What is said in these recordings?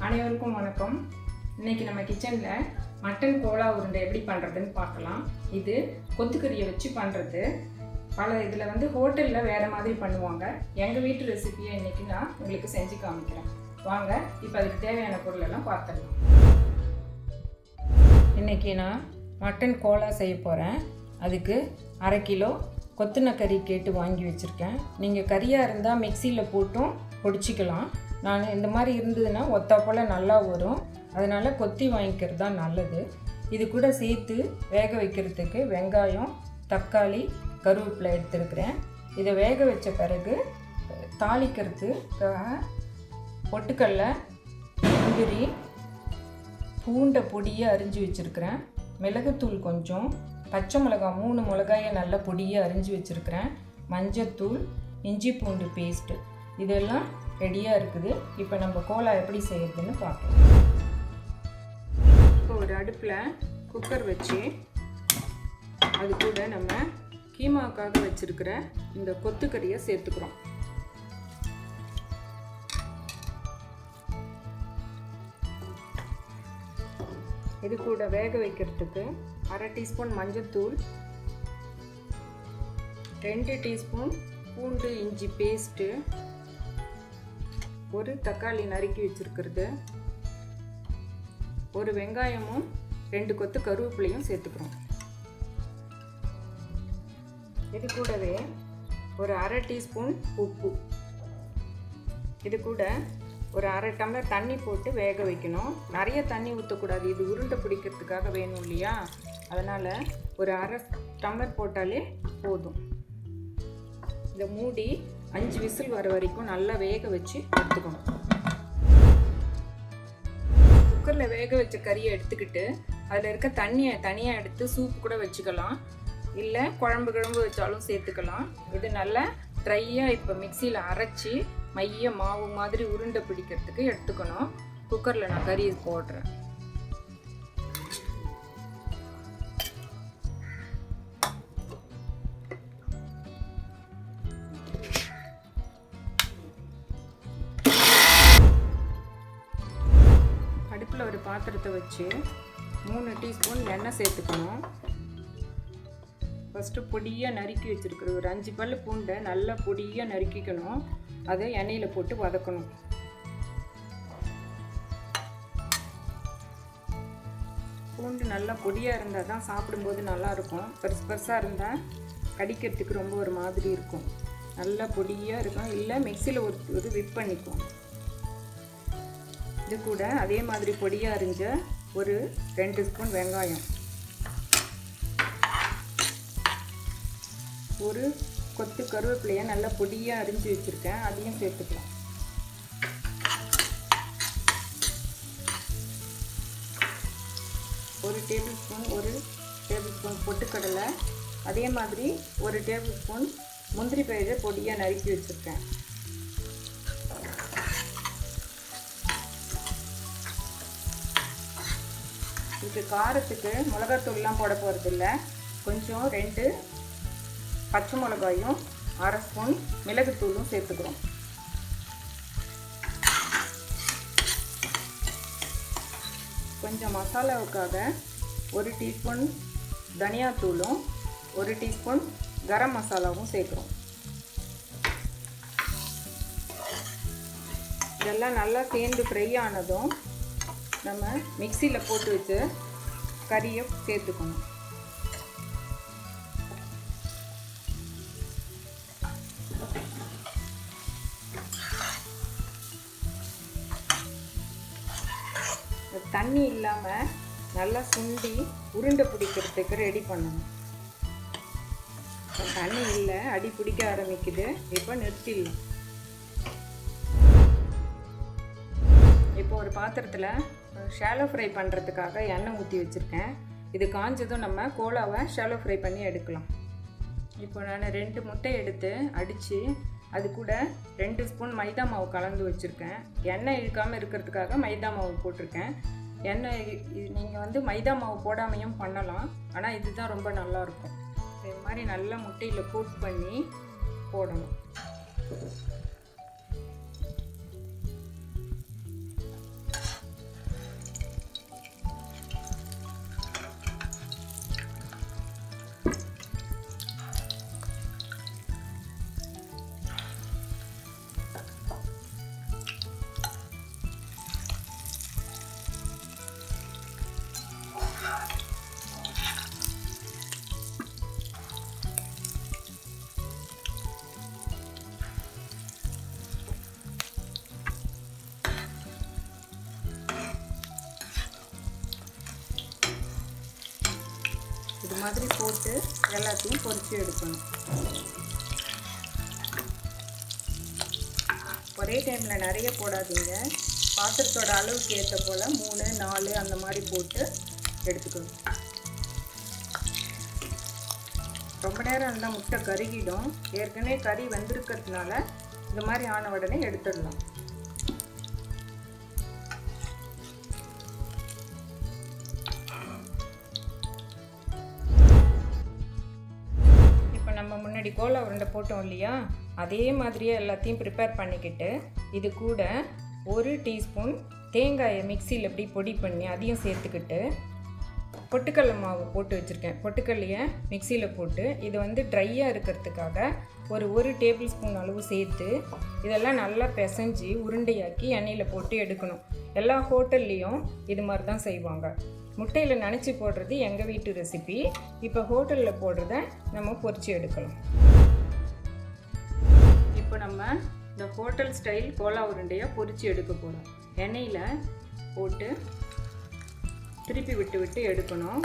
அனைவருக்கும் வணக்கம். இன்னைக்கு நம்ம கிச்சனில் மட்டன் கோலா உருண்டை எப்படி பண்ணுறதுன்னு பார்க்கலாம். இது கொத்துக்கறியை வச்சு பண்ணுறது. இதில் ஹோட்டலில் வேறு மாதிரி பண்ணுவாங்க. எங்கள் வீட்டு ரெசிபியை இன்றைக்கி நான் உங்களுக்கு செஞ்சு காமிக்கிறேன். வாங்க இப்போ அதுக்கு தேவையான பொருளெல்லாம் பார்த்துடலாம். இன்றைக்கி நான் மட்டன் கோலா செய்ய போகிறேன். அதுக்கு 1/2 கிலோ கொத்துன கறி கேட்டு வாங்கி வச்சுருக்கேன். நீங்கள் கறியாக இருந்தால் மிக்சியில் போட்டும் பொடிச்சிக்கலாம். நான் இந்த மாதிரி இருந்ததுன்னா ஒத்தா போல் நல்லா வரும். அதனால் கொத்தி வாங்கிக்கிறது தான் நல்லது. இது கூட சேர்த்து வேக வைக்கிறதுக்கு வெங்காயம், தக்காளி, கருவேப்பிலை எடுத்துருக்கிறேன். இதை வேக வச்ச பிறகு தாளிக்கிறதுக்காக பொட்டுக்கடலை, முந்திரி, பூண்டை பொடியை அரிஞ்சு வச்சுருக்கிறேன். மிளகுத்தூள் கொஞ்சம், பச்சை மிளகாய் 3 மிளகாயை நல்லா பொடியை அரிஞ்சு வச்சுருக்கிறேன். மஞ்சத்தூள், இஞ்சி பூண்டு பேஸ்ட்டு இதெல்லாம் ரெடியாக இருக்குது. இப்போ நம்ம கோலா எப்படி செய்யறதுன்னு பார்க்கலாம். இப்போ ஒரு அடுப்பில் குக்கர் வச்சு அது கூட நம்ம கீமாவுக்காக வச்சுருக்கிற இந்த கொத்துக்கறியை சேர்த்துக்கிறோம். இது கூட வேக வைக்கிறதுக்கு 1/2 டீஸ்பூன் மஞ்சத்தூள், 2 டீஸ்பூன் பூண்டு இஞ்சி பேஸ்ட்டு, ஒரு தக்காளி நறுக்கி வச்சுருக்கிறது, ஒரு வெங்காயமும் 2 கொத்து கருவேப்பிலையும் சேர்த்துக்கிறோம். இது கூடவே ஒரு 1/2 டீஸ்பூன் உப்பு, இது கூட ஒரு 1/2 டம்ளர் தண்ணி போட்டு வேக வைக்கணும். நிறைய தண்ணி ஊற்றக்கூடாது, இது உருண்டை பிடிக்கிறதுக்காக வேணும் இல்லையா, அதனால் ஒரு 1/2 டம்ளர் போட்டாலே போதும். இதை மூடி 5 விசில் வர வரைக்கும் நல்லா வேக வச்சு எடுத்துக்கணும். குக்கரில் வேக வச்ச கறியை எடுத்துக்கிட்டு அதில் இருக்க தண்ணியை தனியாக எடுத்து சூப் கூட வச்சுக்கலாம், இல்லை குழம்பு வச்சாலும் சேர்த்துக்கலாம். இது நல்லா ட்ரையாக இப்போ மிக்சியில் அரைச்சி மைய மாவு மாதிரி உருண்டை பிடிக்கிறதுக்கு எடுத்துக்கணும். குக்கரில் நான் கறி போடுறேன். அடுப்பில் ஒரு பாத்திரத்தை வச்சு 3 டீஸ்பூன் எண்ணெய் சேர்த்துக்கணும். ஃபஸ்ட்டு பொடியாக நறுக்கி வச்சுருக்கிற ஒரு 5 பல் பூண்டை நல்லா பொடியாக நறுக்கிக்கணும். அதை எண்ணெயில் போட்டு வதக்கணும். பூண்டு நல்லா பொடியாக இருந்தால் தான் சாப்பிடும்போது நல்லாயிருக்கும். பெருசாக இருந்தால் கடிக்கிறதுக்கு ரொம்ப ஒரு மாதிரி இருக்கும். நல்லா பொடியாக இருக்கும், இல்லை மிக்சியில் ஒரு விப் பண்ணிக்கும். இது கூட அதே மாதிரி பொடியாக அரிஞ்ச ஒரு 2 ஸ்பூன் வெங்காயம், ஒரு கொத்து கருவேப்பிலையை நல்லா பொடியாக அரிஞ்சு வச்சுருக்கேன், அதையும் சேர்த்துக்கலாம். ஒரு டேபிள் ஸ்பூன் பொட்டுக்கடலை, அதே மாதிரி ஒரு டேபிள் ஸ்பூன் முந்திரி பயிரை பொடியாக நறுக்கி வச்சுருக்கேன். இதுக்கு காரத்துக்கு மிளகாத்தூள்லாம் போட போகிறதில்ல. கொஞ்சம் 2 பச்சை மிளகாயும் 1/2 ஸ்பூன் மிளகுத்தூளும் சேர்த்துக்கிறோம். கொஞ்சம் மசாலாவுக்காக 1 டீஸ்பூன் தனியாத்தூளும் 1 டீஸ்பூன் கரம் மசாலாவும் சேர்க்குறோம். இதெல்லாம் நல்லா சேர்ந்து ஃப்ரை ஆனதும் நம்ம மிக்சியில் போட்டு வச்சு கறியை சேர்த்துக்கணும். தண்ணி இல்லாமல் நல்லா சுண்டி உருண்டை பிடிக்கிறதுக்கு ரெடி பண்ணணும். தண்ணி இல்லை, அடி பிடிக்க ஆரம்பிக்குது. இப்போ நிறுத்திடலாம். இப்போ ஒரு பாத்திரத்தில் ஷாலோ ஃப்ரை பண்ணுறதுக்காக எண்ணெய் ஊற்றி வச்சுருக்கேன். இது காஞ்சதும் நம்ம கோலாவை ஷாலோ ஃப்ரை பண்ணி எடுக்கலாம். இப்போ நான் 2 முட்டை எடுத்து அடித்து அது கூட 2 ஸ்பூன் மைதா மாவு கலந்து வச்சுருக்கேன். எண்ணெய் இழுக்காமல் இருக்கிறதுக்காக மைதா மாவு போட்டிருக்கேன். எண்ணெய் நீங்கள் மைதா மாவு போடாமையும் பண்ணலாம், ஆனால் இதுதான் ரொம்ப நல்லாயிருக்கும். இது மாதிரி நல்லா முட்டையில் கோட் பண்ணி போடணும். மாதிரி போட்டு எல்லாத்தையும் பொரிச்சு எடுக்கணும். ஒரே டைமில் நிறைய போடாதீங்க. பாத்திரத்தோட அளவுக்கு ஏற்ற போல் 3, 4 அந்த மாதிரி போட்டு எடுத்துக்கணும். ரொம்ப நேரம் இருந்தால் முட்டை கருகிடும். ஏற்கனவே கறி வெந்திருக்கிறதுனால இந்த மாதிரி ஆன உடனே எடுத்துடலாம். இப்போ நம்ம முன்னாடி கோலா உருண்டை போட்டோம் இல்லையா, அதே மாதிரியே எல்லாத்தையும் ப்ரிப்பேர் பண்ணிக்கிட்டு இது கூட 1 டீஸ்பூன் தேங்காயை மிக்சியில் இப்படி பொடி பண்ணி அதையும் சேர்த்துக்கிட்டு பொட்டுக்கடலை மாவு போட்டு வச்சுருக்கேன். பொட்டுக்கடலையை மிக்சியில் போட்டு இது வந்து ட்ரையாக இருக்கிறதுக்காக ஒரு 1 டேபிள் ஸ்பூன் அளவு சேர்த்து இதெல்லாம் நல்லா பிசைஞ்சு உருண்டையாக்கி எண்ணெயில் போட்டு எடுக்கணும். எல்லா ஹோட்டல்லையும் இது மாதிரி தான் செய்வாங்க. முட்டையில் நனைச்சி போடுறது எங்கள் வீட்டு ரெசிபி. இப்போ ஹோட்டலில் போடுறத நம்ம பொரிச்சு எடுக்கலாம். இப்போ நம்ம இந்த ஹோட்டல் ஸ்டைல் கோலா உருண்டையை பொரிச்சு எடுக்க போகிறோம். எண்ணெயில் போட்டு திருப்பி விட்டு விட்டு எடுக்கணும்.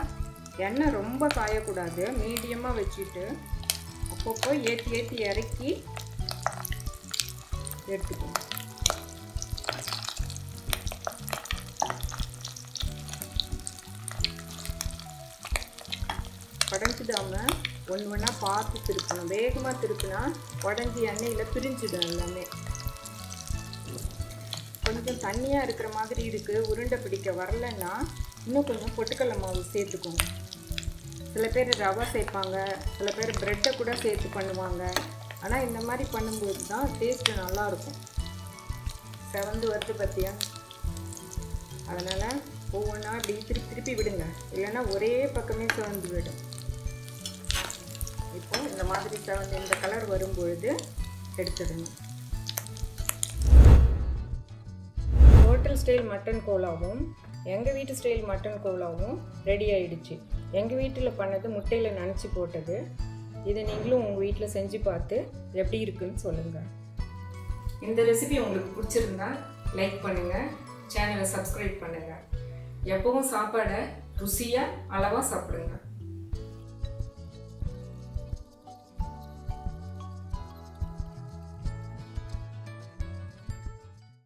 எண்ணெய் ரொம்ப காயக்கூடாது, மீடியமாக வச்சுட்டு அப்பப்போ ஏற்றி இறக்கி எடுத்துக்கணும். உடஞ்சிடாமல் ஒன்று ஒன்றா பார்த்து திருப்பணும். வேகமாக திருப்பினா உடஞ்சி எண்ணெயில் பிரிஞ்சிடும் எல்லாமே. கொஞ்சம் தண்ணியாக இருக்கிற மாதிரி இருக்குது, உருண்டை பிடிக்க வரலன்னா இன்னும் கொஞ்சம் பொட்டுக்கடலை மாவு சேர்த்துக்கோங்க. சில பேர் ரவை சேர்ப்பாங்க, சில பேர் ப்ரெட்டை கூட சேர்த்து பண்ணுவாங்க. ஆனால் இந்த மாதிரி பண்ணும்போது தான் டேஸ்ட்டு நல்லாயிருக்கும். செவந்து வருது பார்த்தியா? அதனால் ஒவ்வொன்றா இப்படி திருப்பி விடுங்க, இல்லைன்னா ஒரே பக்கமே செவந்து விடும். இப்போ இந்த மாதிரி செவந்து இந்த கலர் வரும்பொழுது எடுத்துடணும். ஹோட்டல் ஸ்டைல் மட்டன் கோலாவும் எங்கள் வீட்டு ஸ்டைல் மட்டன் கோலாவும் ரெடி ஆகிடுச்சு. எங்கள் வீட்டில் பண்ணது முட்டையில் நனைச்சி போட்டது. இதை நீங்களும் உங்கள் வீட்டில் செஞ்சு பார்த்து எப்படி இருக்குன்னு சொல்லுங்கள். இந்த ரெசிபி உங்களுக்கு பிடிச்சிருந்தா லைக் பண்ணுங்கள், சேனலை சப்ஸ்கிரைப் பண்ணுங்கள். எப்பவும் சாப்பாடை ருசியாக அளவாக சாப்பிடுங்க.